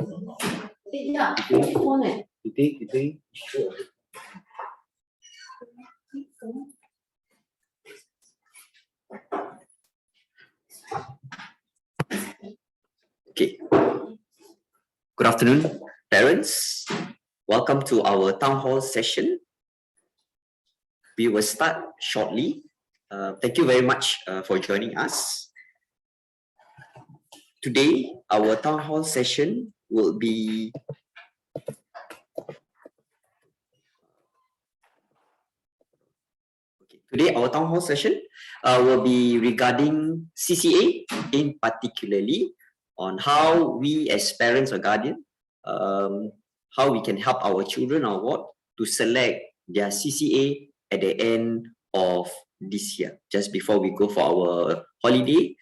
Okay. Good afternoon, parents. Welcome to our town hall session. We will start shortly. Thank you very much for joining us. Today, our town hall session will be regarding CCA, in particularly on how we as parents or guardian, how we can help our children or what to select their CCA at the end of this year. Just before we go for our holiday,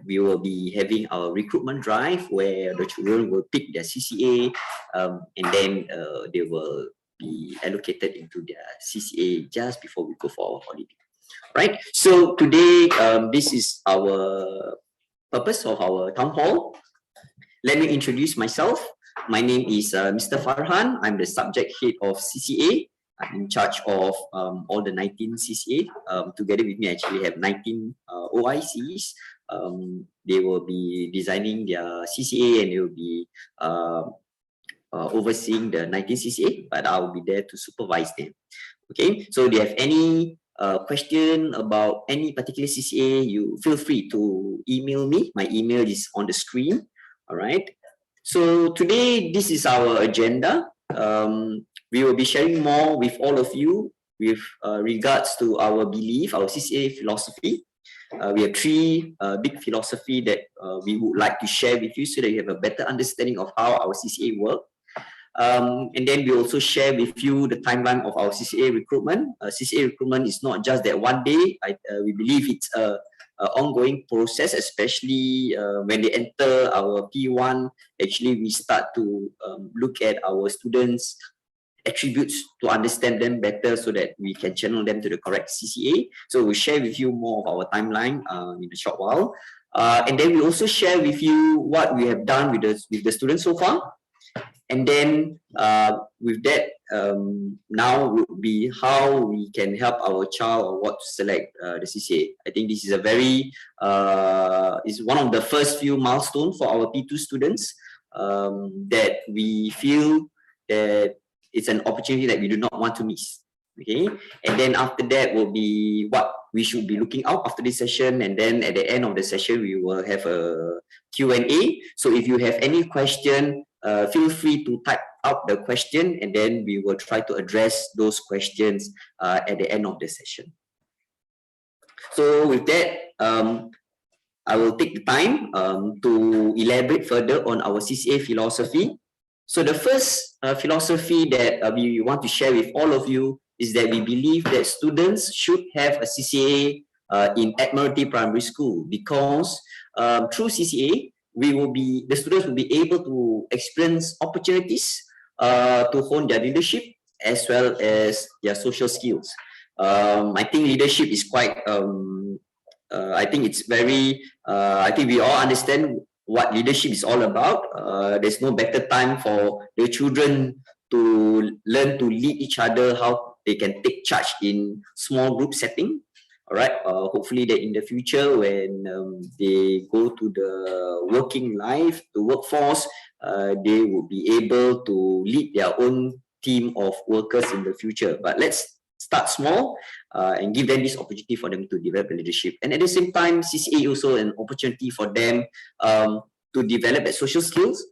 we will be having our recruitment drive where the children will pick their CCA and then they will be allocated into their CCA just before we go for our holiday. Right. So today, this is our purpose of our town hall. Let me introduce myself. My name is Mr. Farhan. I'm the subject head of CCA. I'm in charge of all the 19 CCA. Together with me, I actually have 19 OICs. They will be designing their CCA and they will be overseeing the 19 CCA, but I'll be there to supervise them. Okay, so if you have any question about any particular CCA, you feel free to email me. My email is on the screen. All right. So today, this is our agenda. We will be sharing more with all of you with regards to our belief, our CCA philosophy. We have three big philosophy that we would like to share with you so that you have a better understanding of how our CCA work. And then we also share with you the timeline of our CCA recruitment. CCA recruitment is not just that one day. We believe it's a ongoing process, especially when they enter our P1. Actually, we start to look at our students' attributes to understand them better so that we can channel them to the correct CCA. So we'll share with you more of our timeline in a short while. And then we also share with you what we have done with the students so far. And then with that, now would be how we can help our child or what to select the CCA. I think this is a very, is one of the first few milestones for our P2 students that we feel that it's an opportunity that we do not want to miss. Okay, and then after that will be what we should be looking out after this session, and then at the end of the session we will have a Q&A. So if you have any question, feel free to type out the question and then we will try to address those questions at the end of the session. So with that, I will take the time to elaborate further on our CCA philosophy. So the first philosophy that we want to share with all of you is that we believe that students should have a CCA in Admiralty Primary School, because through CCA, the students will be able to experience opportunities to hone their leadership as well as their social skills. I think leadership is quite, I think it's very, I think we all understand what leadership is all about. There's no better time for the children to learn to lead each other, how they can take charge in small group setting. All right. Hopefully that in the future when they go to the working life, the workforce, they will be able to lead their own team of workers in the future. But let's start small and give them this opportunity for them to develop leadership. And at the same time, CCA also an opportunity for them to develop their social skills,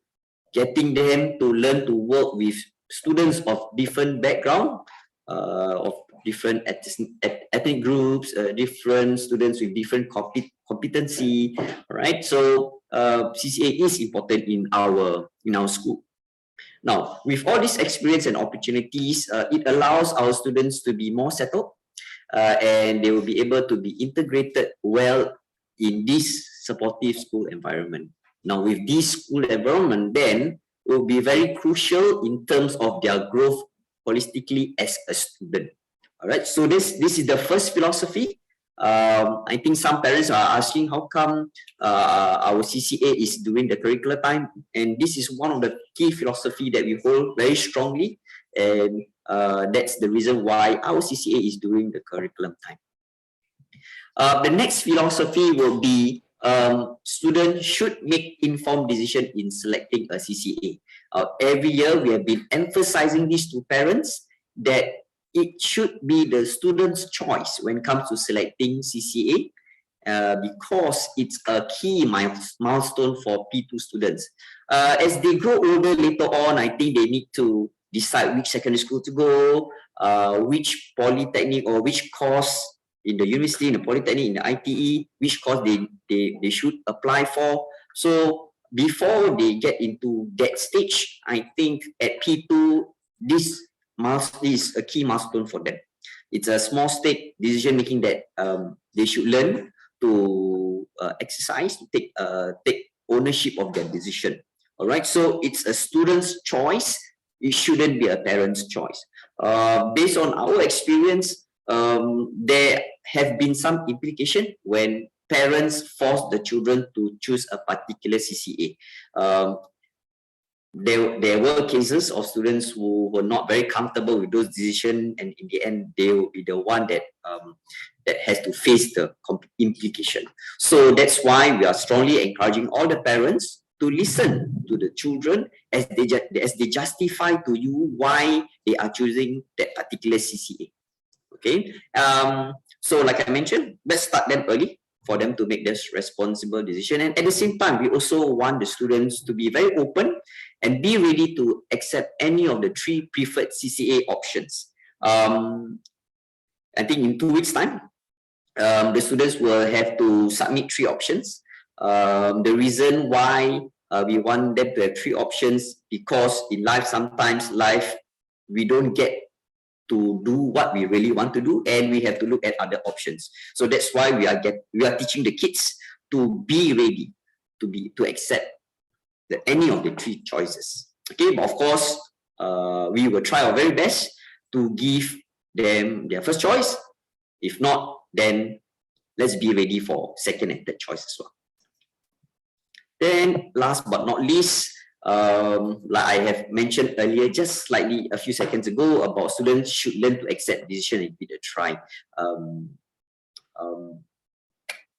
getting them to learn to work with students of different background, of different ethnic groups, different students with different competency, right? So CCA is important in our school. Now, with all this experience and opportunities, it allows our students to be more settled and they will be able to be integrated well in this supportive school environment. Now, with this school environment, then will be very crucial in terms of their growth holistically as a student. All right. So this is the first philosophy I think some parents are asking how come our CCA is during the curricular time, and this is one of the key philosophy that we hold very strongly, and that's the reason why our CCA is during the curriculum time. The next philosophy will be students should make informed decision in selecting a CCA. Every year we have been emphasizing this to parents that it should be the student's choice when it comes to selecting CCA, because it's a key milestone for P2 students. As they grow older later on, I think they need to decide which secondary school to go, which polytechnic or which course in the university, in the polytechnic, in the ITE, which course they should apply for. So before they get into that stage, I think at P2, this is a key milestone for them. It's a small step decision making that they should learn to exercise, to take ownership of their decision. All right, so it's a student's choice. It shouldn't be a parent's choice. Based on our experience, there have been some implication when parents force the children to choose a particular CCA. There were cases of students who were not very comfortable with those decisions, and in the end, they will be the one that that has to face the implication. So that's why we are strongly encouraging all the parents to listen to the children as they justify to you why they are choosing that particular CCA. Okay. So like I mentioned, let's start them early for them to make this responsible decision. And at the same time, we also want the students to be very open and be ready to accept any of the 3 preferred CCA options. I think in 2 weeks' time, the students will have to submit 3 options. The reason why we want them to have 3 options, because in life, sometimes we don't get to do what we really want to do, and we have to look at other options. So that's why we are teaching the kids to be ready to accept any of the 3 choices. Okay, but of course, we will try our very best to give them their first choice. If not, then let's be ready for second and third choice as well. Then last but not least, like I have mentioned earlier, just slightly a few seconds ago, about students should learn to accept decision and give it a try. I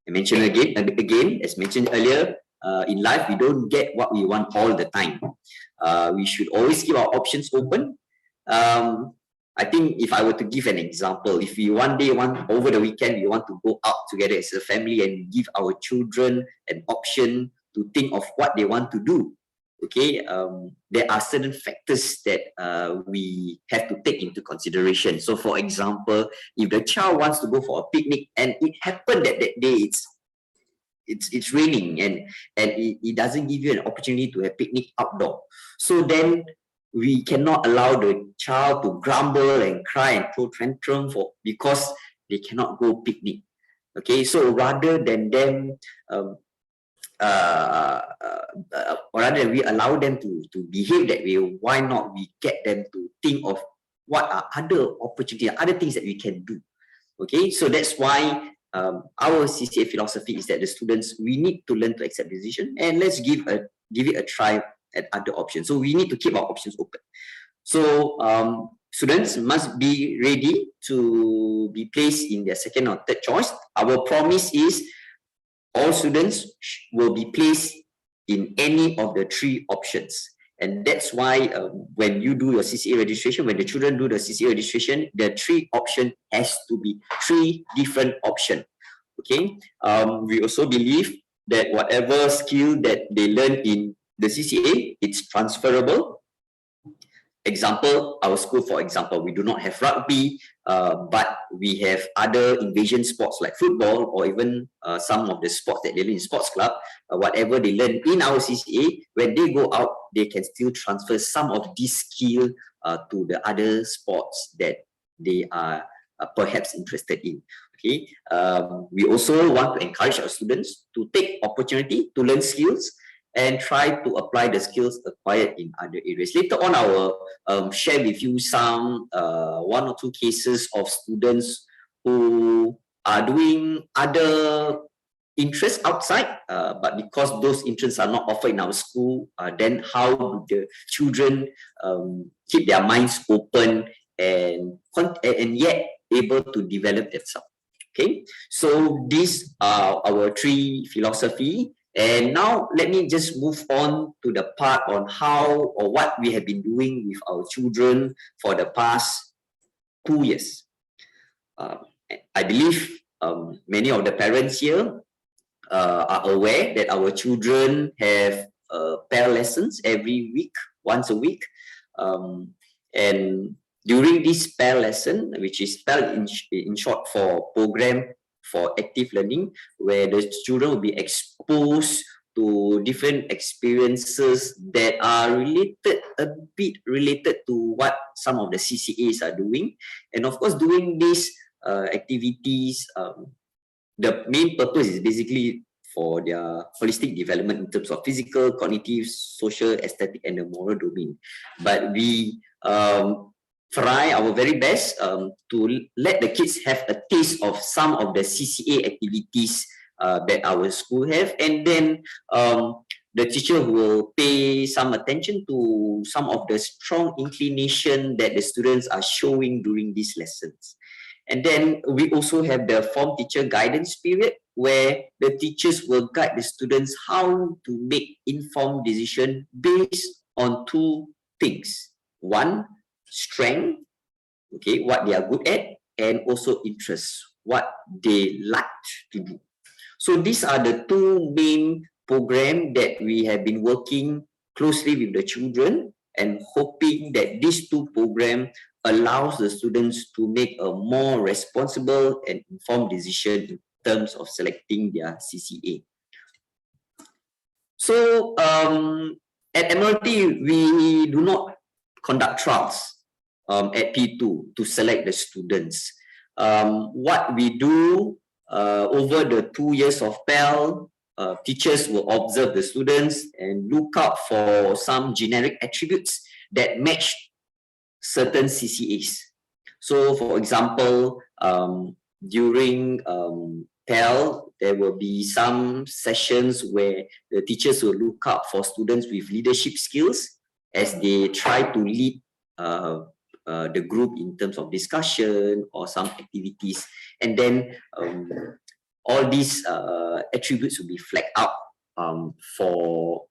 mentioned again, as mentioned earlier, in life, we don't get what we want all the time. We should always keep our options open. I think if I were to give an example, if we one day over the weekend, we want to go out together as a family and give our children an option to think of what they want to do. Okay, there are certain factors that we have to take into consideration. So for example, if the child wants to go for a picnic and it happened that day it's raining and it doesn't give you an opportunity to have picnic outdoor, so then we cannot allow the child to grumble and cry and throw tantrum because they cannot go picnic. Okay, so rather than them rather than we allow them to behave that way, why not we get them to think of what are other opportunities, other things that we can do. Okay, so that's why our CCA philosophy is that the students, we need to learn to accept decision, and let's give it a try at other options. So we need to keep our options open. So students must be ready to be placed in their second or third choice. Our promise is all students will be placed in any of the 3 options. And that's why when you do your CCA registration, when the children do the CCA registration, the 3 option has to be 3 different options. Okay. We also believe that whatever skill that they learn in the CCA, it's transferable. Example, our school, for example, we do not have rugby, but we have other invasion sports like football, or even some of the sports that they learn in sports club. Whatever they learn in our CCA, when they go out, they can still transfer some of this skill to the other sports that they are perhaps interested in. Okay. We also want to encourage our students to take opportunity to learn skills and try to apply the skills acquired in other areas. Later on, I will share with you some 1 or 2 cases of students who are doing other interests outside, but because those interests are not offered in our school, then how do the children keep their minds open and yet able to develop themselves? Okay, so these are our three philosophy. And now let me just move on to the part on how or what we have been doing with our children for the past 2 years. I believe many of the parents here are aware that our children have pair lessons every week, once a week. And during this pair lesson, which is spelled in short for Program for Active Learning, where the children will be exposed to different experiences that are a bit related to what some of the CCAs are doing. And of course, doing these activities, the main purpose is basically for their holistic development in terms of physical, cognitive, social, aesthetic, and the moral domain. But we try our very best to let the kids have a taste of some of the CCA activities that our school have, and then the teacher will pay some attention to some of the strong inclination that the students are showing during these lessons. And then we also have the form teacher guidance period, where the teachers will guide the students how to make informed decision based on two things. One, strength, okay, what they are good at, and also interests, what they like to do. So these are the two main programs that we have been working closely with the children, and hoping that these two programs allows the students to make a more responsible and informed decision in terms of selecting their CCA. So at Admiralty, we do not conduct trials at P2 to select the students. What we do over the 2 years of PEL, teachers will observe the students and look out for some generic attributes that match certain CCAs. So for example, during PEL, there will be some sessions where the teachers will look out for students with leadership skills as they try to lead the group in terms of discussion or some activities. And then all these attributes will be flagged out for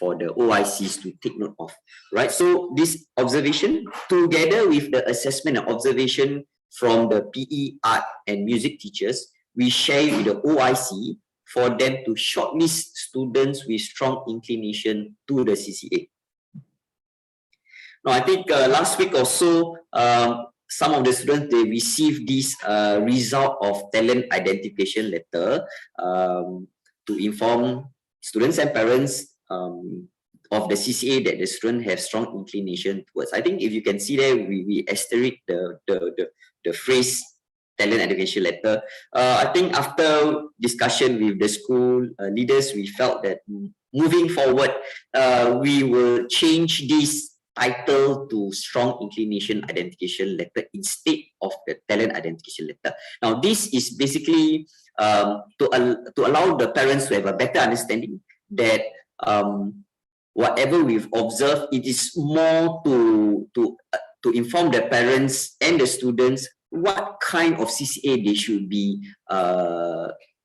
the OICs to take note of, right? So this observation, together with the assessment and observation from the PE, art, and music teachers, we share with the OIC for them to shortlist students with strong inclination to the CCA. Now, I think last week or so, some of the students, they received this result of talent identification letter to inform students and parents of the CCA that the student have strong inclination towards. I think if you can see there, we asterisk the phrase talent identification letter. I think after discussion with the school leaders, we felt that moving forward, we will change this title to strong inclination identification letter instead of the talent identification letter. Now, this is basically to allow the parents to have a better understanding that whatever we've observed, it is more to inform the parents and the students what kind of CCA they should be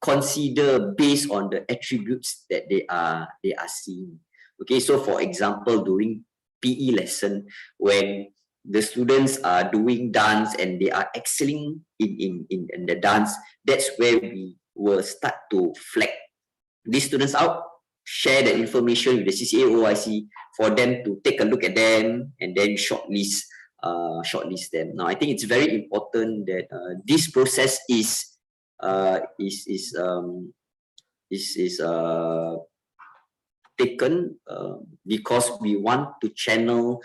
consider based on the attributes that they are seeing. Okay, so for example, during PE lesson, when the students are doing dance and they are excelling in the dance, that's where we will start to flag these students out, share the information with the CCA OIC for them to take a look at them and then shortlist them. Now, I think it's very important that this process is taken because we want to channel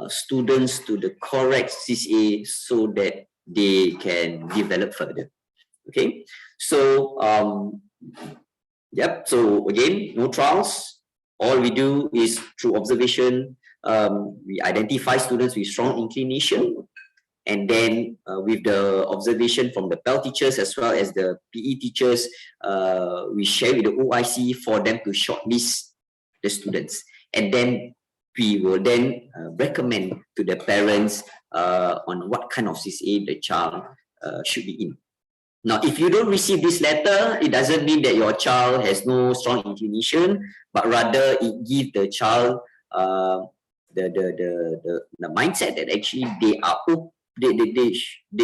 students to the correct CCA so that they can develop further. Okay, so yep. So again, no trials. All we do is through observation. We identify students with strong inclination, and then with the observation from the PEL teachers as well as the PE teachers, we share with the OIC for them to shortlist the students, and then we will then recommend to the parents on what kind of CCA the child should be in. Now, if you don't receive this letter, it doesn't mean that your child has no strong inclination, but rather it gives the child the mindset that actually they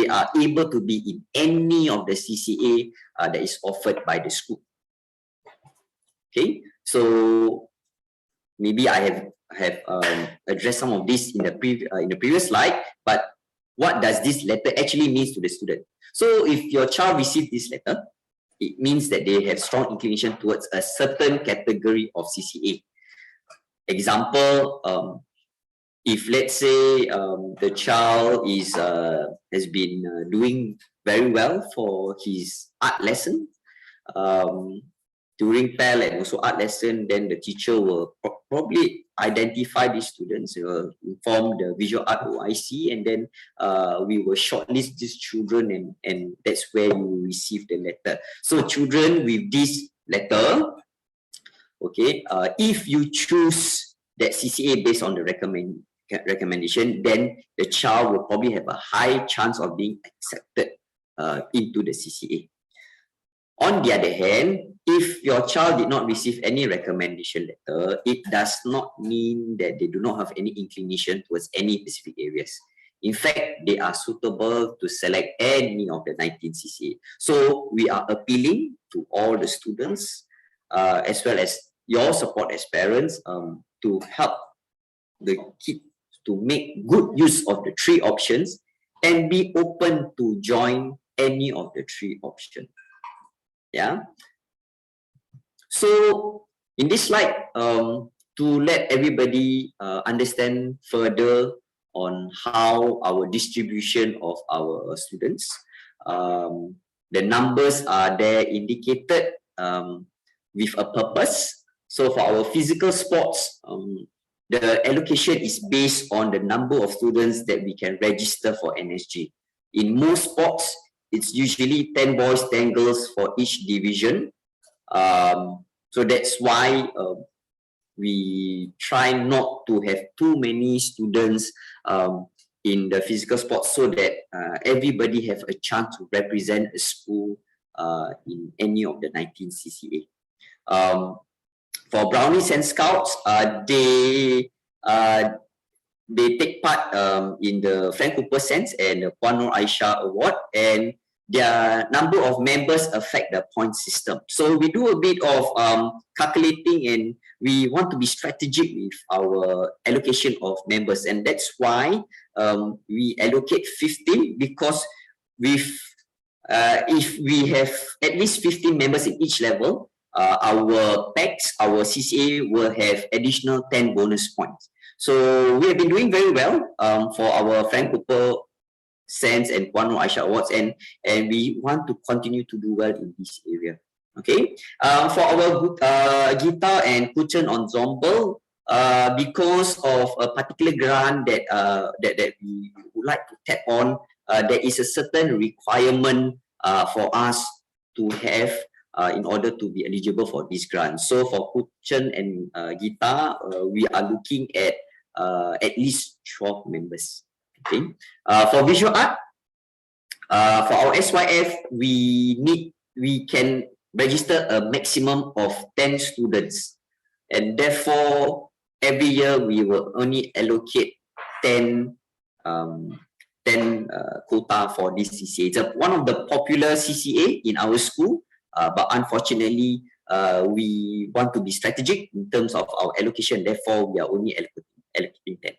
are able to be in any of the CCA that is offered by the school. Okay, so maybe I have addressed some of this in the previous slide, but what does this letter actually mean to the student? So if your child receives this letter, it means that they have strong inclination towards a certain category of CCA. Example, if let's say the child has been doing very well for his art lesson, during PEL and also art lesson, then the teacher will probably identify these students, inform the visual art OIC, and then we will shortlist these children, and that's where you receive the letter. So children with this letter, okay, if you choose that CCA based on the recommendation, then the child will probably have a high chance of being accepted into the CCA. On the other hand, if your child did not receive any recommendation letter, it does not mean that they do not have any inclination towards any specific areas. In fact, they are suitable to select any of the 19 CCA. So we are appealing to all the students, as well as your support as parents, to help the kid to make good use of the 3 options and be open to join any of the 3 options. Yeah. So in this slide, to let everybody understand further on how our distribution of our students, the numbers are there indicated with a purpose. So for our physical sports, the allocation is based on the number of students that we can register for NSG. In most sports, it's usually 10 boys, 10 girls for each division. So that's why we try not to have too many students in the physical sports, so that everybody have a chance to represent a school in any of the 19 CCA. For Brownies and Scouts, they take part in the Frank Cooper Sense and the Puan Nur Aisyah Award, and their number of members affect the point system. So we do a bit of calculating, and we want to be strategic with our allocation of members, and that's why we allocate 15, because if we have at least 15 members in each level, our PACs, our CCA will have additional 10 bonus points. So we have been doing very well for our Frank Cooper Sense and Puan Nur Aisyah Awards, and we want to continue to do well in this area. Okay, for our guitar and Kuchen ensemble, because of a particular grant that we would like to tap on, there is a certain requirement for us to have in order to be eligible for this grant. So for Kuchen and guitar, we are looking at least 12 members. Okay. For visual art, for our SYF, we can register a maximum of 10 students, and therefore every year we will only allocate 10 quota for this CCA. It's one of the popular CCA in our school, but unfortunately we want to be strategic in terms of our allocation, therefore we are only allocating 10.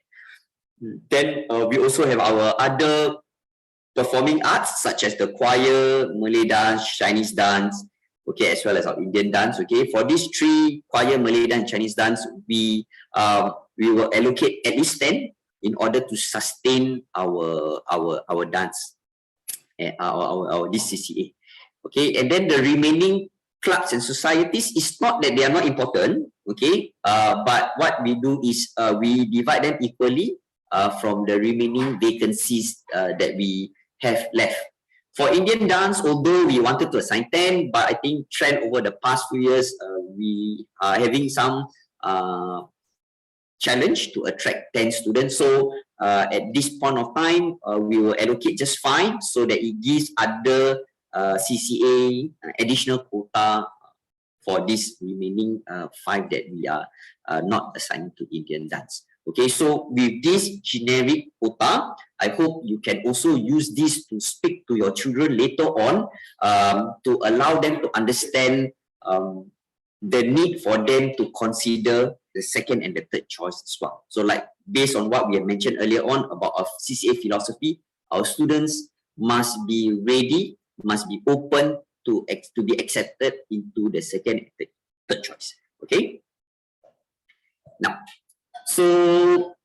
Then we also have our other performing arts, such as the choir, Malay dance, Chinese dance, okay, as well as our Indian dance. Okay, for these 3, choir, Malay dance, Chinese dance, we will allocate at least 10 in order to sustain our dance, our this CCA. Okay, and then the remaining clubs and societies, it's not that they are not important. Okay, but what we do is we divide them equally. from the remaining vacancies that we have left. For Indian dance, although we wanted to assign 10, but I think trend over the past few years, we are having some challenge to attract 10 students. So at this point of time, we will allocate just 5 so that it gives other CCA additional quota for this remaining 5 that we are not assigned to Indian dance. Okay, so with this generic quota, I hope you can also use this to speak to your children later on to allow them to understand the need for them to consider the second and the third choice as well. So like based on what we have mentioned earlier on about our CCA philosophy, our students must be ready, must be open to be accepted into the second and third choice. Okay. Now, so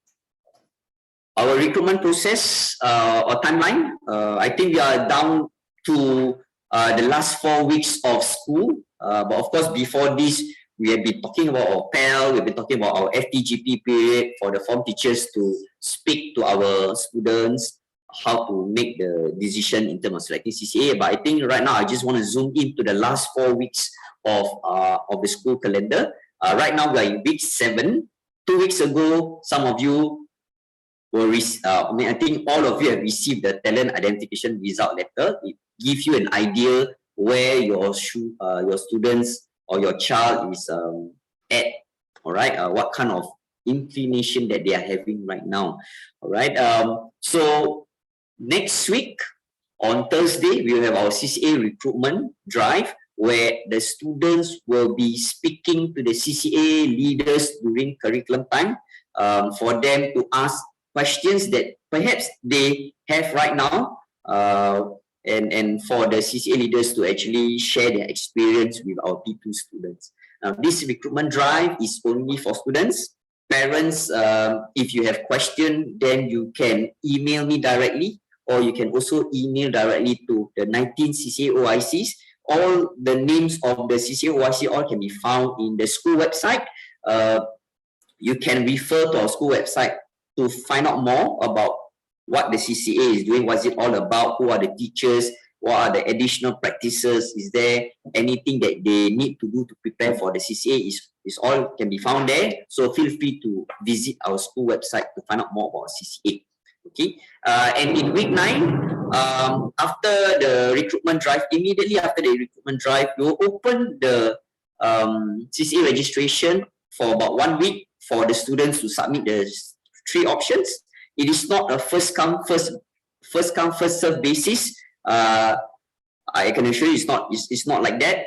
our recruitment process or timeline, I think we are down to the last 4 weeks of school. But of course, before this, we have been talking about our PEL, we've been talking about our FTGP period for the form teachers to speak to our students, how to make the decision in terms of selecting CCA. But I think right now, I just want to zoom into the last 4 weeks of the school calendar. Right now, we are in week 7. 2 weeks ago, some of you were, I think all of you have received the talent identification result letter. It gives you an idea where your students or your child is at, all right, what kind of inclination that they are having right now, all right. So next week on Thursday, we will have our CCA recruitment drive where the students will be speaking to the CCA leaders during curriculum time for them to ask questions that perhaps they have right now, and for the CCA leaders to actually share their experience with our P2 students. Now, this recruitment drive is only for students. Parents, if you have questions, then you can email me directly, or you can also email directly to the 19 CCA OICs. All the names of the CCA OIC all can be found in the school website. You can refer to our school website to find out more about what the CCA is doing, what's it all about, who are the teachers, what are the additional practices, is there anything that they need to do to prepare for the CCA, is all can be found there. So feel free to visit our school website to find out more about CCA. Okay, and in week 9, after the recruitment drive, immediately after the recruitment drive, we will open the CCA registration for about 1 week for the students to submit the 3 options. It is not a first come first serve basis. I can assure you it's not like that.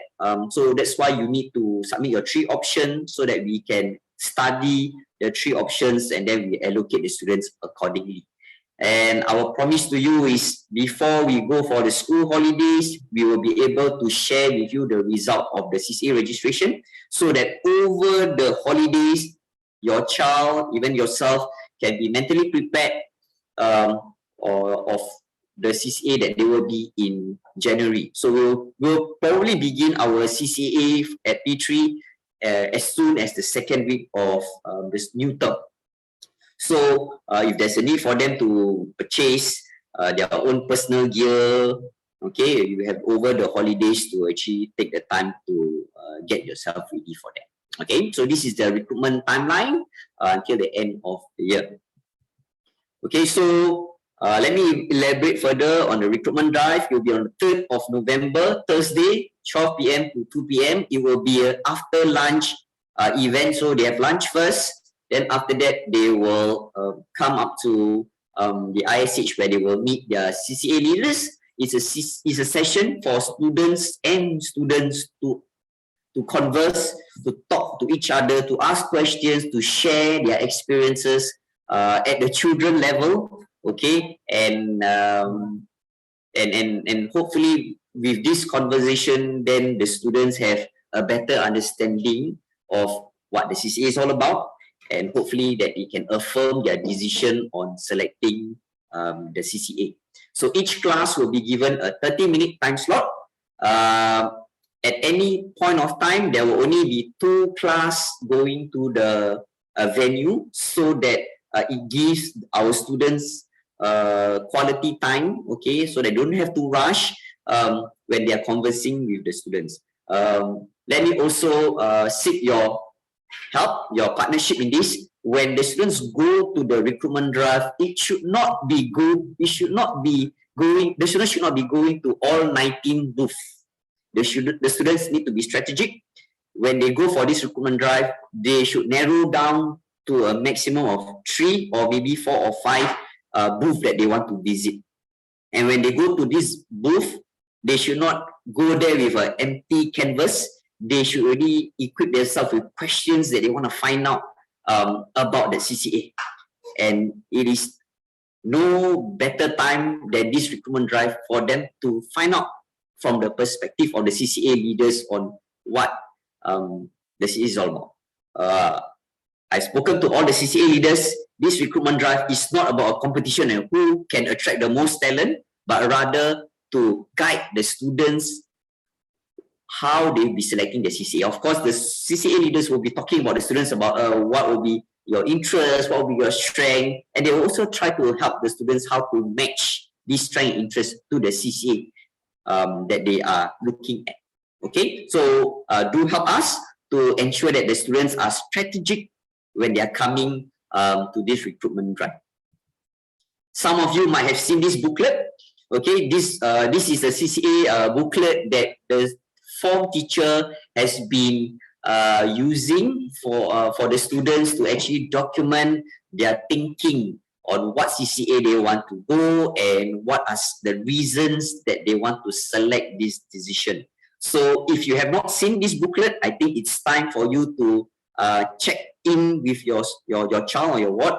So that's why you need to submit your 3 options so that we can study the 3 options and then we allocate the students accordingly. And our promise to you is before we go for the school holidays, we will be able to share with you the result of the CCA registration so that over the holidays, your child, even yourself, can be mentally prepared or of the CCA that they will be in January. So we'll probably begin our CCA at P3 as soon as the 2nd week of this new term. So if there's a need for them to purchase their own personal gear, okay, you have over the holidays to actually take the time to get yourself ready for that. Okay, so this is the recruitment timeline until the end of the year. Okay, so let me elaborate further on the recruitment drive. It will be on the 3rd of November, Thursday, 12 p.m. to 2 p.m. It will be an after lunch event. So they have lunch first. Then after that, they will come up to the ISH where they will meet their CCA leaders. It's a session for students and students to converse, to talk to each other, to ask questions, to share their experiences at the children level. Okay, and hopefully with this conversation, then the students have a better understanding of what the CCA is all about, and hopefully that they can affirm their decision on selecting the CCA. So each class will be given a 30-minute time slot. At any point of time, there will only be 2 classes going to the venue so that it gives our students quality time, okay, so they don't have to rush when they are conversing with the students. Let me also seek your help, your partnership in this. When the students go to the recruitment drive, it should not be good. It should not be going. The students should not be going to all 19 booths. The students need to be strategic. When they go for this recruitment drive, they should narrow down to a maximum of 3 or maybe 4 or 5 booths that they want to visit. And when they go to this booth, they should not go there with an empty canvas. They should already equip themselves with questions that they want to find out about the CCA. And it is no better time than this recruitment drive for them to find out from the perspective of the CCA leaders on what the CCA is all about. I've spoken to all the CCA leaders. This recruitment drive is not about a competition and who can attract the most talent, but rather to guide the students how they will be selecting the CCA. Of course, the CCA leaders will be talking about the students about what will be your interest, what will be your strength, and they will also try to help the students how to match this strength and interest to the CCA that they are looking at. Okay, so do help us to ensure that the students are strategic when they are coming to this recruitment drive. Some of you might have seen this booklet. Okay, this is a CCA booklet that the form teacher has been using for the students to actually document their thinking on what CCA they want to go and what are the reasons that they want to select this decision. So if you have not seen this booklet, I think it's time for you to check in with your child or your ward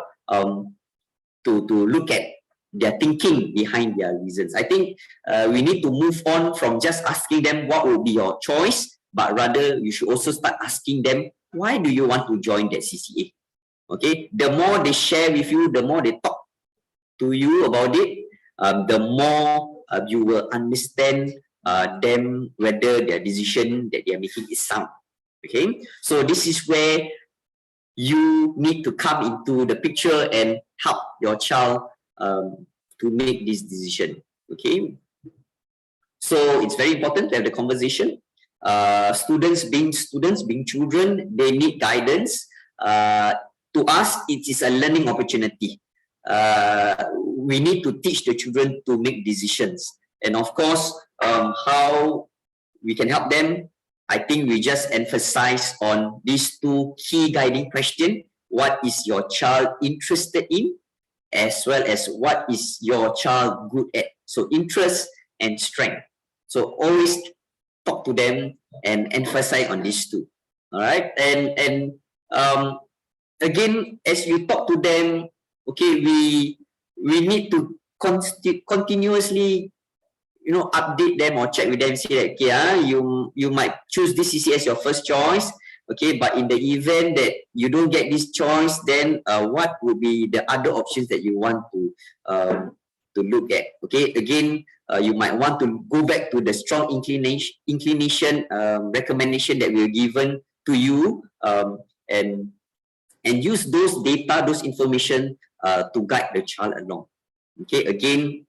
to look at their thinking behind their reasons. I think we need to move on from just asking them what will be your choice, but rather you should also start asking them, why do you want to join that CCA? Okay, the more they share with you, the more they talk to you about it, the more you will understand them whether their decision that they are making is sound. Okay, so this is where you need to come into the picture and help your child to make this decision. Okay, so it's very important to have the conversation. Students being children, they need guidance. To us, it is a learning opportunity. We need to teach the children to make decisions, and of course, how we can help them. I think we just emphasize on these two key guiding questions. What is your child interested in, as well as what is your child good at? So interest and strength. So always talk to them and emphasize on these two. All right. And again, as you talk to them, okay, we need to continuously, you know, update them or check with them, say that, okay, you might choose this CCA as your first choice, okay, but in the event that you don't get this choice, then what would be the other options that you want to look at? Okay, again, you might want to go back to the strong inclination recommendation that we were given to you, and use those data, those information to guide the child along. Okay, again,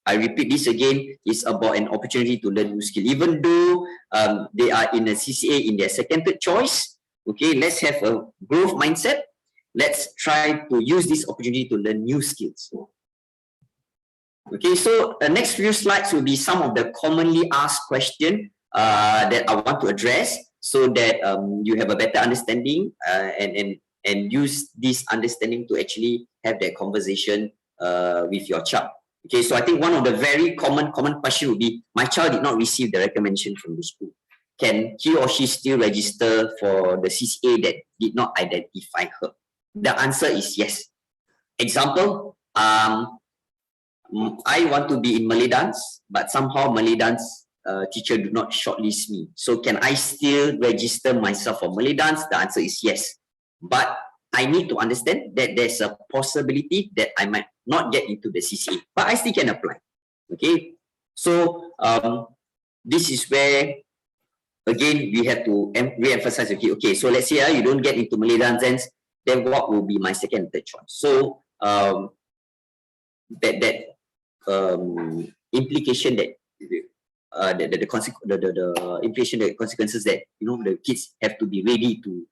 I repeat this again, it's about an opportunity to learn new skill. Even though they are in a CCA in their second, third choice, okay, let's have a growth mindset. Let's try to use this opportunity to learn new skills. Okay, so the next few slides will be some of the commonly asked questions that I want to address, so that you have a better understanding and use this understanding to actually have that conversation with your child. Okay, so I think one of the very common question would be, my child did not receive the recommendation from the school. Can he or she still register for the CCA that did not identify her? The answer is yes. Example, I want to be in Malay dance, but somehow Malay dance teacher do not shortlist me. So can I still register myself for Malay dance? The answer is yes. But I need to understand that there's a possibility that I might not get into the CCA, but I still can apply. Okay, so this is where, again, we have to re-emphasize. Okay, so let's say you don't get into Malay dance, then what will be my second and third choice? So implication that the implication, the consequences that the kids have to be ready to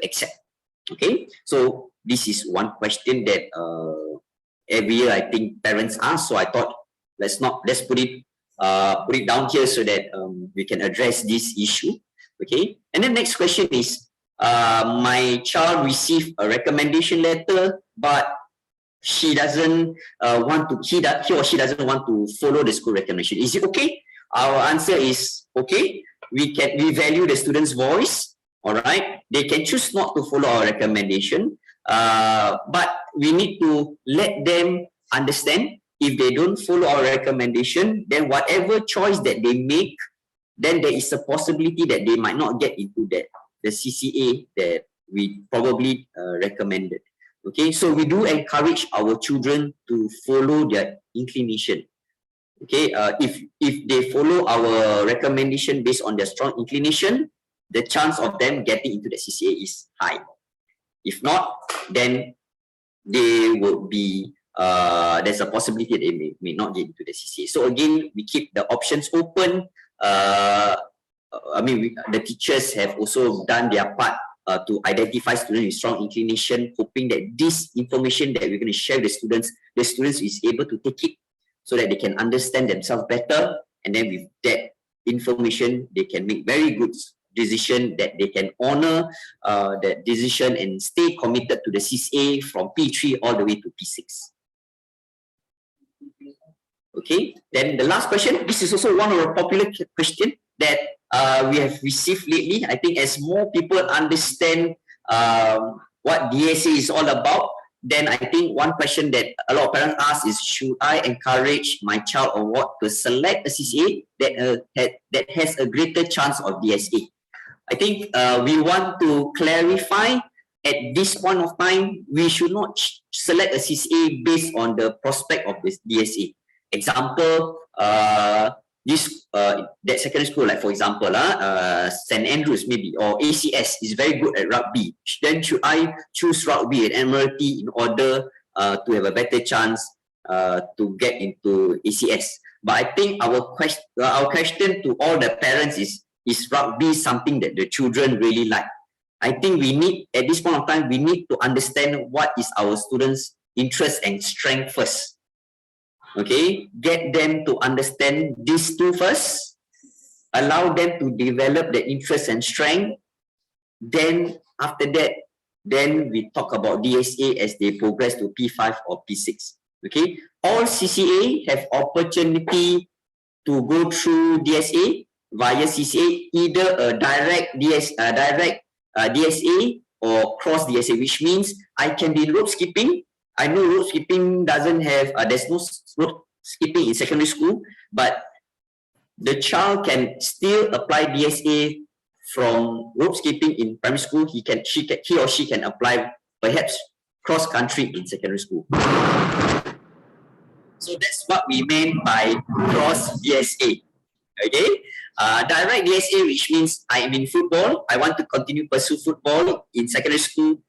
accept. Okay, so this is one question that every year I think parents ask. So I thought let's put it down here so that we can address this issue. Okay, and then next question is, my child received a recommendation letter, but he doesn't want to. He or she doesn't want to follow the school recommendation. Is it okay? Our answer is okay. We value the student's voice. All right, they can choose not to follow our recommendation, but we need to let them understand if they don't follow our recommendation, then whatever choice that they make, then there is a possibility that they might not get into the CCA that we probably recommended. Okay, so we do encourage our children to follow their inclination. Okay, if they follow our recommendation based on their strong inclination, the chance of them getting into the CCA is high. If not, then they will be there's a possibility that they may not get into the CCA. So again, we keep the options open. The teachers have also done their part to identify students with strong inclination, hoping that this information that we're going to share with the students is able to take it so that they can understand themselves better. And then with that information, they can make very good decision, that they can honor that decision and stay committed to the CCA from P3 all the way to P6. Okay, then the last question, this is also one of the popular question that we have received lately. I think as more people understand what DSA is all about, then I think one question that a lot of parents ask is, should I encourage my child or what to select a CCA that has a greater chance of DSA? I think we want to clarify at this point of time, we should not select a CCA based on the prospect of this DSA. Example, that secondary school, like for example, St. Andrews maybe, or ACS is very good at rugby. Then should I choose rugby at Admiralty in order to have a better chance to get into ACS? But I think our question to all the parents is rugby something that the children really like? I think we need, at this point of time, we need to understand what is our students' interest and strength first. Okay, get them to understand these two first, allow them to develop the interest and strength. Then after that, then we talk about DSA as they progress to P5 or P6. Okay, all CCA have opportunity to go through DSA via CCA, either a direct DSA or cross DSA, which means I can be rope skipping. I know rope skipping doesn't have, there's no rope skipping in secondary school, but the child can still apply DSA from rope skipping in primary school. He or she can apply perhaps cross country in secondary school. So that's what we mean by cross DSA. Okay, direct DSA, which means I'm in football, I want to continue pursue football in secondary school,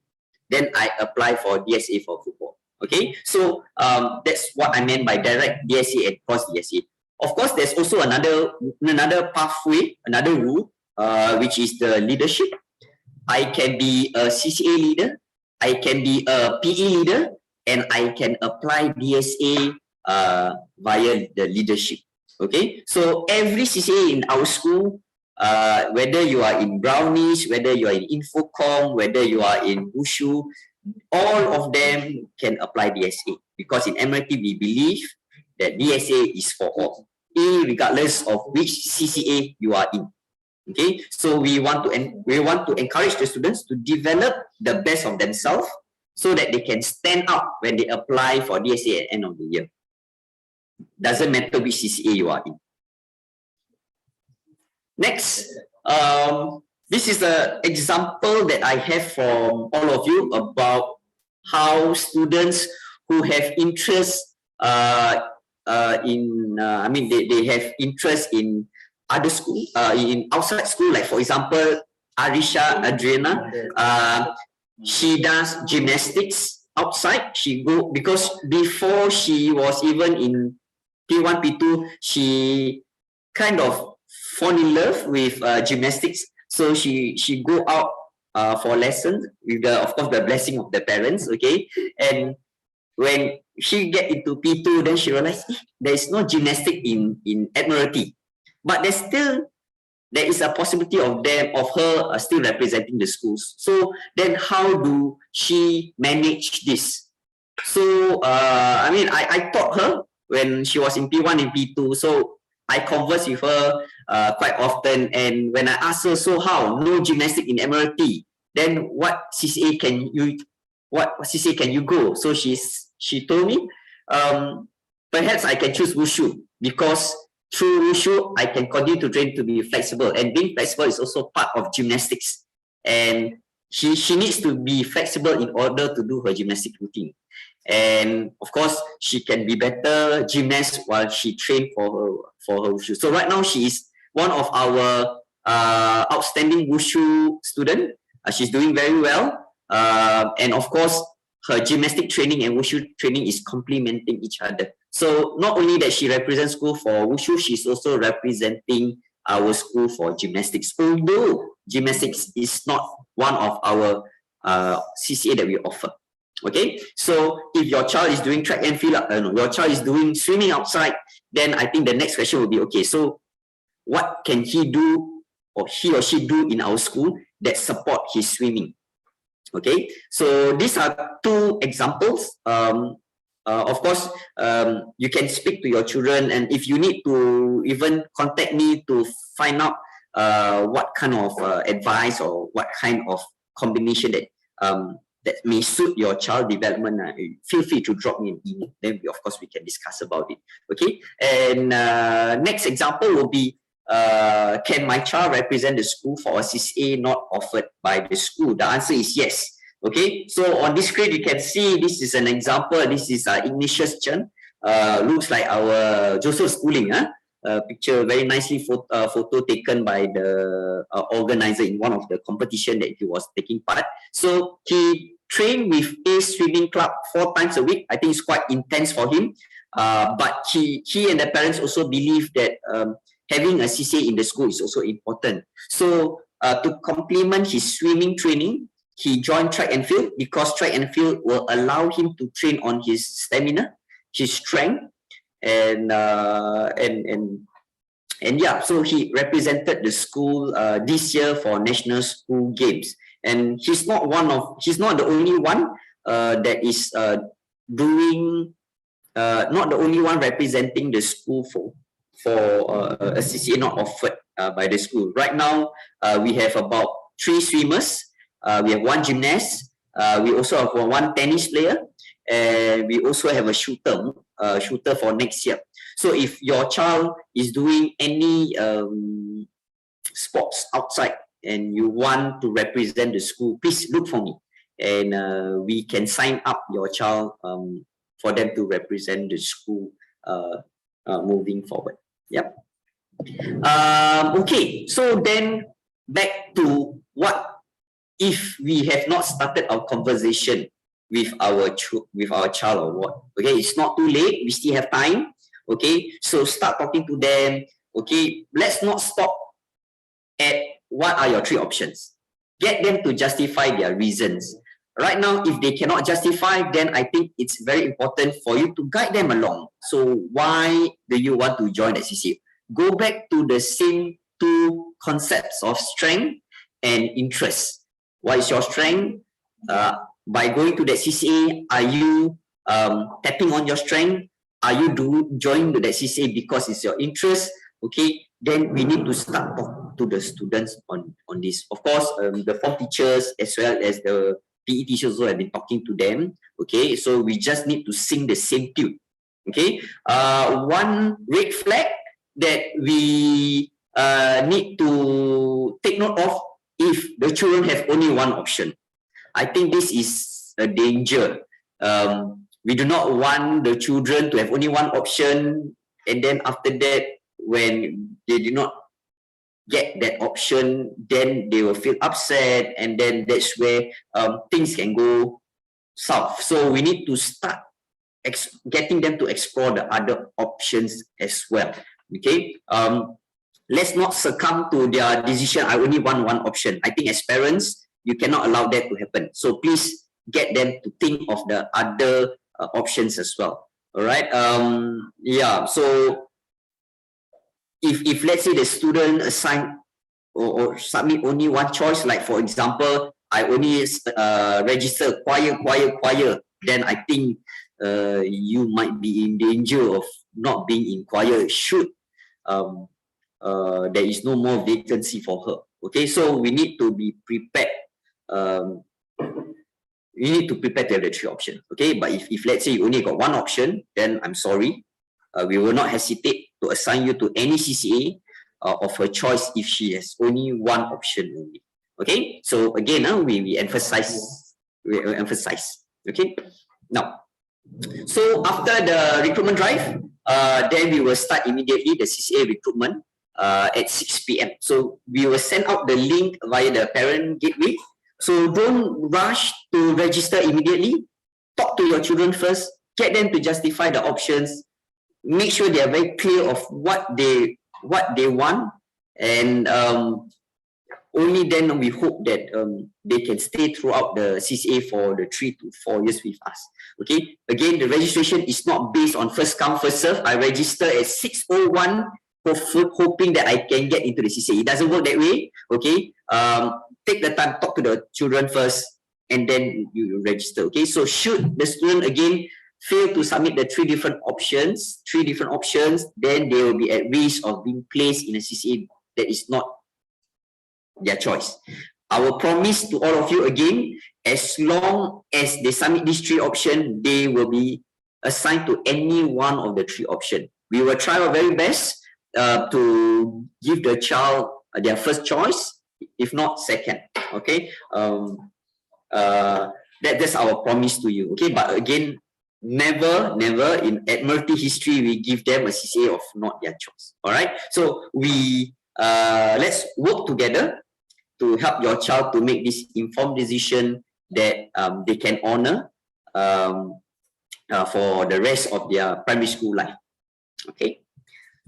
then I apply for DSA for football. Okay, so that's what I meant by direct DSA and cross DSA. Of course, there's also another pathway, another route, which is the leadership. I can be a CCA leader, I can be a PE leader, and I can apply DSA via the leadership. Okay, so every CCA in our school, whether you are in Brownies, whether you are in Infocom, whether you are in Wushu, all of them can apply DSA, because in Admiralty we believe that DSA is for all, regardless of which CCA you are in. Okay, so we want to encourage the students to develop the best of themselves so that they can stand out when they apply for DSA at the end of the year. Doesn't matter which CCA you are in. Next, this is an example that I have from all of you about how students who have interest they have interest in other school, in outside school, like for example, Arisha, Adriana, She does gymnastics outside. She go, because before she was even in P1, P2, she kind of fall in love with gymnastics. So she go out for lessons with the, of course, the blessing of the parents. Okay, and when she get into P2, then she realized there is no gymnastic in Admiralty, but there is a possibility of her still representing the schools. So then how do she manage this? So I mean, I taught her when she was in P1 and P2. So I converse with her quite often, and when I ask her, so how no gymnastic in Admiralty, then what CCA can you go? So she told me, perhaps I can choose wushu, because through wushu I can continue to train to be flexible, and being flexible is also part of gymnastics, and she needs to be flexible in order to do her gymnastic routine. And of course, she can be better gymnast while she trained for her wushu. So right now, she is one of our outstanding wushu student. She's doing very well, and of course, her gymnastic training and wushu training is complementing each other. So not only that she represents school for wushu, she's also representing our school for gymnastics. Although gymnastics is not one of our CCA that we offer. Okay, so if your child is doing track and field, your child is doing swimming outside, then I think the next question will be, okay, so what can he do or he or she do in our school that support his swimming? Okay, so these are two examples. Of course, you can speak to your children, and if you need to even contact me to find out what kind of advice or what kind of combination that may suit your child development, feel free to drop me an email. Then of course we can discuss about it. Okay, and next example will be, can my child represent the school for a CCA not offered by the school? The answer is yes. Okay, so on this screen you can see this is an example. This is Ignatius Chen. Looks like our Joseph Schooling. Picture very nicely photo taken by the organizer in one of the competition that he was taking part. So he trained with a swimming club 4 times a week. I think it's quite intense for him. But he and the parents also believe that having a CCA in the school is also important. So to complement his swimming training, he joined track and field, because track and field will allow him to train on his stamina, his strength, and yeah, so he represented the school this year for National School Games. And he's not the only one that is doing, not the only one representing the school for a CCA not offered by the school. Right now, we have about 3 swimmers, we have 1 gymnast, we also have 1 tennis player, and we also have a shooter for next year. So if your child is doing any sports outside and you want to represent the school, please look for me, and we can sign up your child for them to represent the school moving forward. Yep. Okay, so then back to what if we have not started our conversation with our child or what? Okay, it's not too late. We still have time. Okay, so start talking to them. Okay, let's not stop at what are your 3 options. Get them to justify their reasons. Right now, if they cannot justify, then I think it's very important for you to guide them along. So why do you want to join the CCA? Go back to the same 2 concepts of strength and interest. What is your strength? By going to that CCA, are you tapping on your strength? Are you joining that CCA because it's your interest? Okay, then we need to start talking to the students on this. Of course, the form teachers as well as the PE teachers also have been talking to them. Okay, so we just need to sing the same tune. Okay, one red flag that we need to take note of, if the children have only one option. I think this is a danger. We do not want the children to have only one option, and then after that, when they do not get that option, then they will feel upset, and then that's where things can go south. So we need to start getting them to explore the other options as well. Okay, let's not succumb to their decision. I only want one option. I think as parents, you cannot allow that to happen. So please get them to think of the other options as well. All right. Yeah. So if let's say the student assign or submit only one choice, like for example, I only register choir, then I think you might be in danger of not being in choir should there is no more vacancy for her. Okay, so we need to be prepared. You need to prepare to have the three options. Okay, but if let's say you only got one option, then I'm sorry. We will not hesitate to assign you to any CCA of her choice if she has only one option only. Okay, so again, we emphasize. Okay, now, so after the recruitment drive, then we will start immediately the CCA recruitment at 6 p.m. So we will send out the link via the parent gateway. So don't rush to register immediately. Talk to your children first. Get them to justify the options. Make sure they are very clear of what they want, and only then we hope that they can stay throughout the CCA for the 3 to 4 years with us. Okay. Again, the registration is not based on first come first serve. I register at 6:01, hoping that I can get into the CCA. It doesn't work that way. Okay. Take the time, talk to the children first, and then you register. Okay. So should the student again fail to submit the three different options, then they will be at risk of being placed in a CCA that is not their choice. Our promise to all of you again, as long as they submit these three options, they will be assigned to any one of the three options. We will try our very best to give the child their first choice, if not second. Okay, that's our promise to you. Okay, but again, never in Admiralty history we give them a CCA of not their choice. All right, so we let's work together to help your child to make this informed decision that they can honor for the rest of their primary school life. Okay,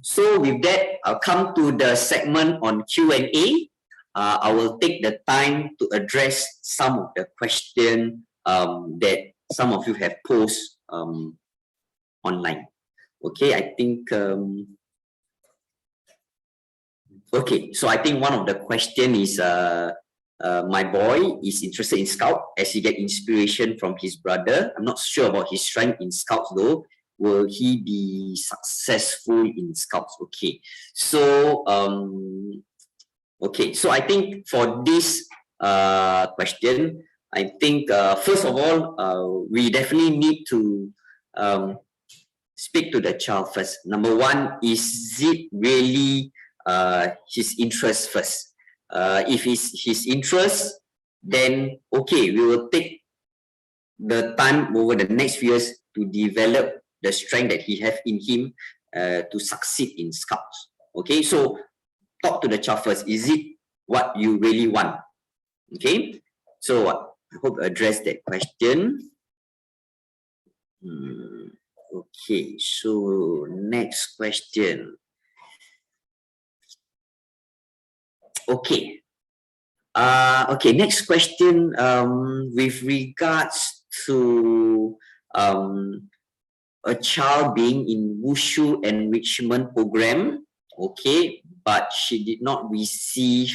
so with that, I'll come to the segment on Q&A. I will take the time to address some of the questions that some of you have posed online. Okay, I think okay, so I think one of the question is my boy is interested in Scout as he get inspiration from his brother. I'm not sure about his strength in Scouts though. Will he be successful in Scouts? Okay, so okay, so I think for this question, I think first of all, we definitely need to speak to the child first. Number one, is it really his interest first? If it's his interest, then okay, we will take the time over the next few years to develop the strength that he have in him to succeed in Scouts. Okay, so talk to the child first. Is it what you really want? Okay, so I hope I addressed that question. Okay, so next question. Okay. Okay, next question with regards to a child being in Wushu enrichment program, okay, but she did not receive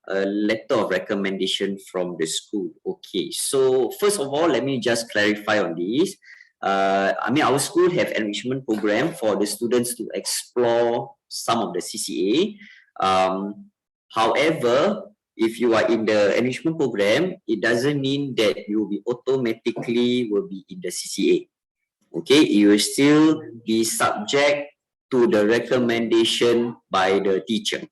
a letter of recommendation from the school. Okay, so first of all, let me just clarify on this. I mean, our school have enrichment program for the students to explore some of the CCA. However, if you are in the enrichment program, it doesn't mean that you will be automatically in the CCA. Okay, you will still be subject to the recommendation by the teacher,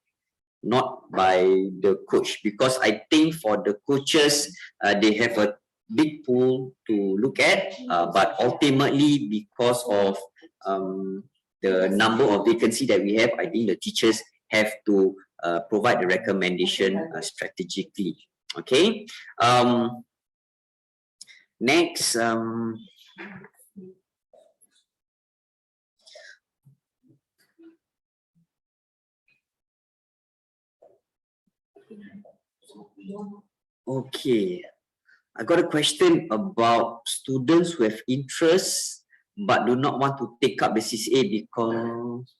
not by the coach, because I think for the coaches, they have a big pool to look at, but ultimately because of the number of vacancy that we have, I think the teachers have to provide the recommendation strategically. Okay. Next, okay, I got a question about students who have interest but do not want to take up the CCA because...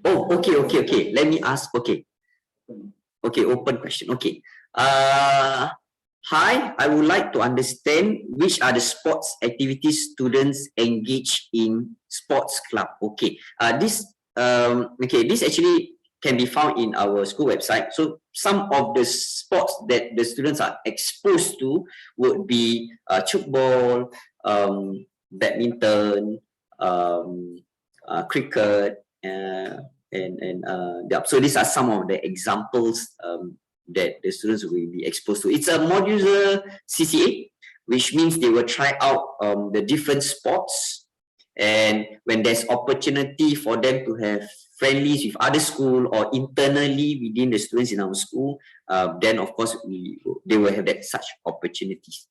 Oh, okay. Let me ask. Okay, open question. Okay. Hi, I would like to understand which are the sports activities students engage in sports club. Okay. This actually can be found in our school website. So some of the sports that the students are exposed to would be football, badminton, cricket, so these are some of the examples that the students will be exposed to. It's a modular CCA, which means they will try out the different sports, and when there's opportunity for them to have friendlies with other school or internally within the students in our school, then of course they will have such opportunities.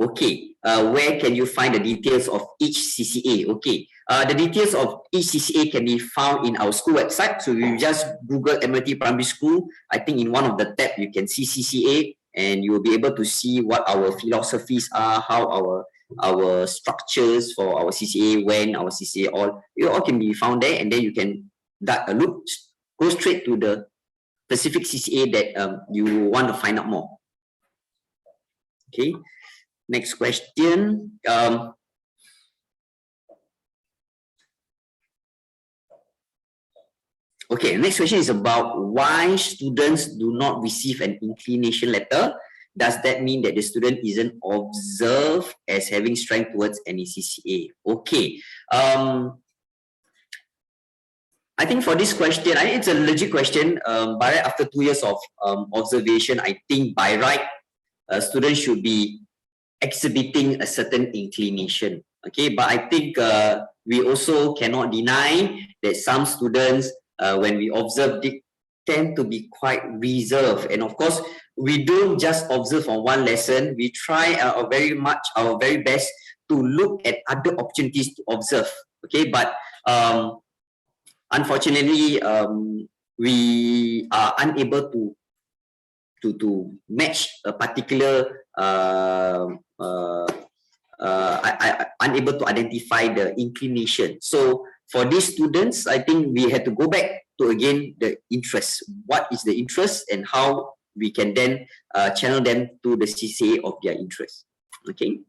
Okay, where can you find the details of each CCA? Okay, the details of each CCA can be found in our school website. So you just Google Admiralty Primary School. I think in one of the tab you can see CCA, and you will be able to see what our philosophies are, how our structures for our CCA, when our CCA all can be found there, and then you can look, go straight to the specific CCA that you want to find out more. Okay. Next question. Okay, next question is about why students do not receive an inclination letter. Does that mean that the student isn't observed as having strength towards any CCA? Okay. I think for this question, I think it's a legit question. By right, after 2 years of observation, I think by right, students should be exhibiting a certain inclination. Okay, but I think we also cannot deny that some students, when we observe, they tend to be quite reserved. And of course, we don't just observe on one lesson. We try our very best to look at other opportunities to observe. Okay, but unfortunately, we are unable to match a particular unable to identify the inclination. So for these students, I think we had to go back to again the interest. What is the interest, and how we can then channel them to the CCA of their interest. Okay.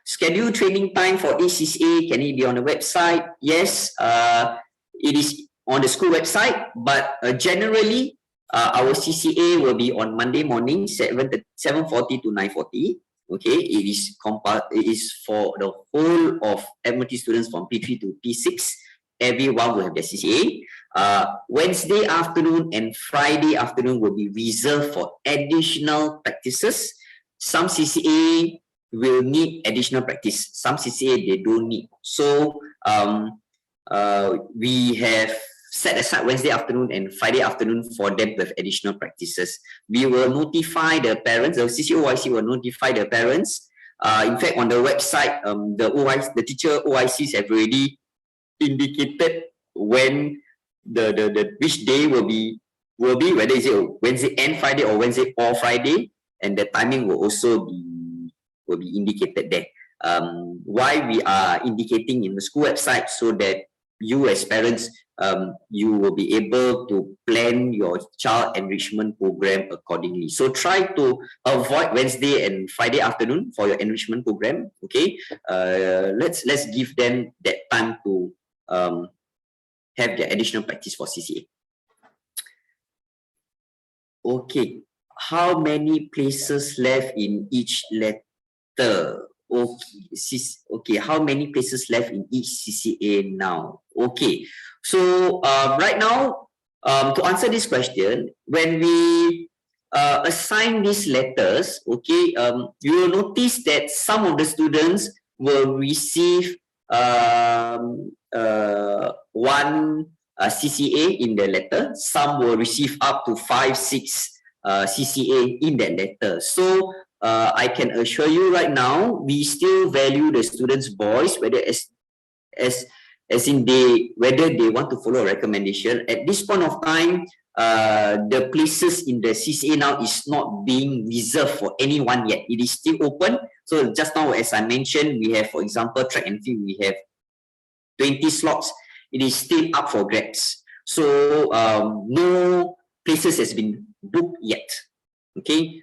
Schedule training time for each CCA, can it be on the website? Yes, it is on the school website, but generally our CCA will be on Monday morning, 7:40 to 9:40. Okay, it is for the whole of Admiralty students from P3 to P6. Everyone will have their CCA. Wednesday afternoon and Friday afternoon will be reserved for additional practices. Some CCA will need additional practice. Some CCA they don't need. So we have set aside Wednesday afternoon and Friday afternoon for them to have additional practices. We will notify the parents. The CCA OIC will notify the parents. In fact, on the website, the teacher OICs have already indicated when the which day will be whether is it Wednesday and Friday or Wednesday or Friday, and the timing will also be indicated there. Why we are indicating in the school website, so that you as parents, you will be able to plan your child enrichment program accordingly. So try to avoid Wednesday and Friday afternoon for your enrichment program. Okay, let's give them that time to have their additional practice for CCA. Okay, how many places left in each letter? Okay, how many places left in each CCA now? Okay, so right now, to answer this question, when we assign these letters, okay, you will notice that some of the students will receive one CCA in the letter. Some will receive up to 5, 6 CCA in that letter. So I can assure you right now, we still value the students' voice, whether as in whether they want to follow a recommendation. At this point of time, the places in the CCA now is not being reserved for anyone yet. It is still open. So just now, as I mentioned, we have, for example, track and field, we have 20 slots. It is still up for grabs. So no places has been booked yet. Okay.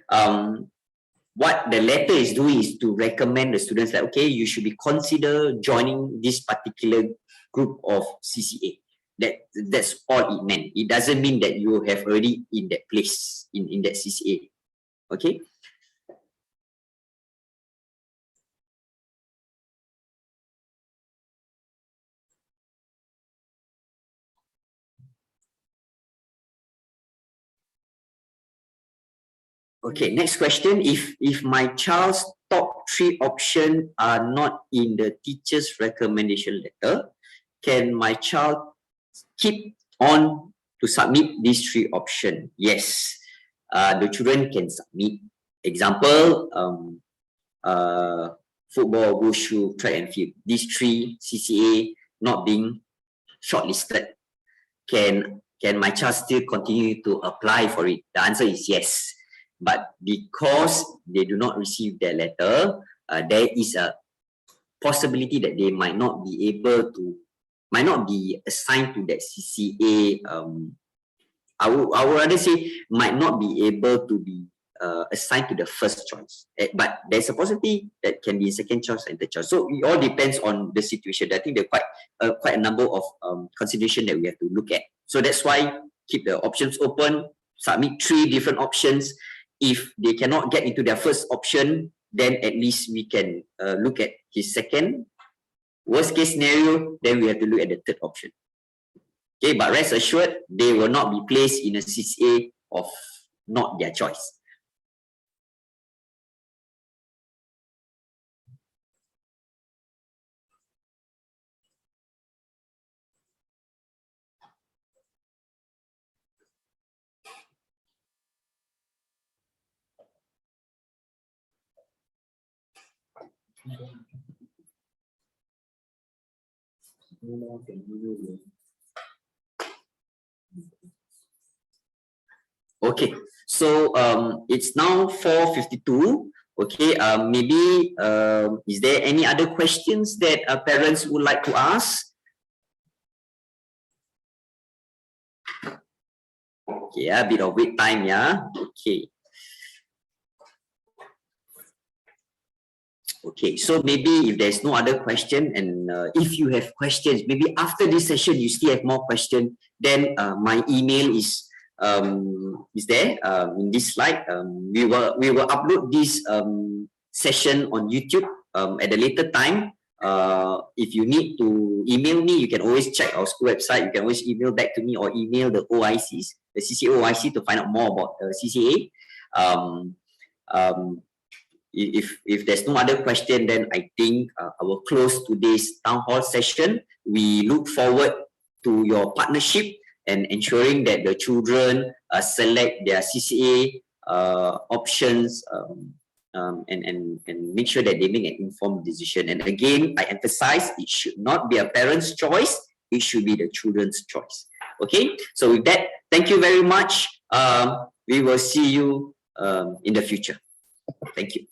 What the letter is doing is to recommend the students that, okay, you should be consider joining this particular group of CCA. That's all it meant. It doesn't mean that you have already in that place, in that CCA. Okay. Okay, next question. If my child's top 3 options are not in the teacher's recommendation letter, can my child keep on to submit these 3 options? Yes, the children can submit. Example, football, wushu, track and field. These 3 CCA not being shortlisted. Can my child still continue to apply for it? The answer is yes. But because they do not receive their letter, there is a possibility that they might not be assigned to that CCA. I would rather say might not be able to be assigned to the first choice. But there's a possibility that can be second choice and third choice. So it all depends on the situation. I think there are quite a number of consideration that we have to look at. So that's why keep the options open, submit 3 different options. If they cannot get into their first option, then at least we can look at his second. Worst case scenario, then we have to look at the third option. Okay, but rest assured, they will not be placed in a CCA of not their choice. Okay, so it's now 4:52. Okay, maybe is there any other questions that parents would like to ask? Okay, a bit of wait time, yeah. Okay. Okay, so maybe if there's no other question, and if you have questions, maybe after this session you still have more questions, then my email is there in this slide. We will upload this session on YouTube at a later time. If you need to email me, you can always check our school website. You can always email back to me or email the OICs, the CCA OIC, to find out more about the CCA. If there's no other question, then I think I will close today's town hall session. We look forward to your partnership and ensuring that the children select their CCA options and make sure that they make an informed decision. And again, I emphasize, it should not be a parent's choice, it should be the children's choice. Okay, so with that, thank you very much. We will see you in the future. Thank you.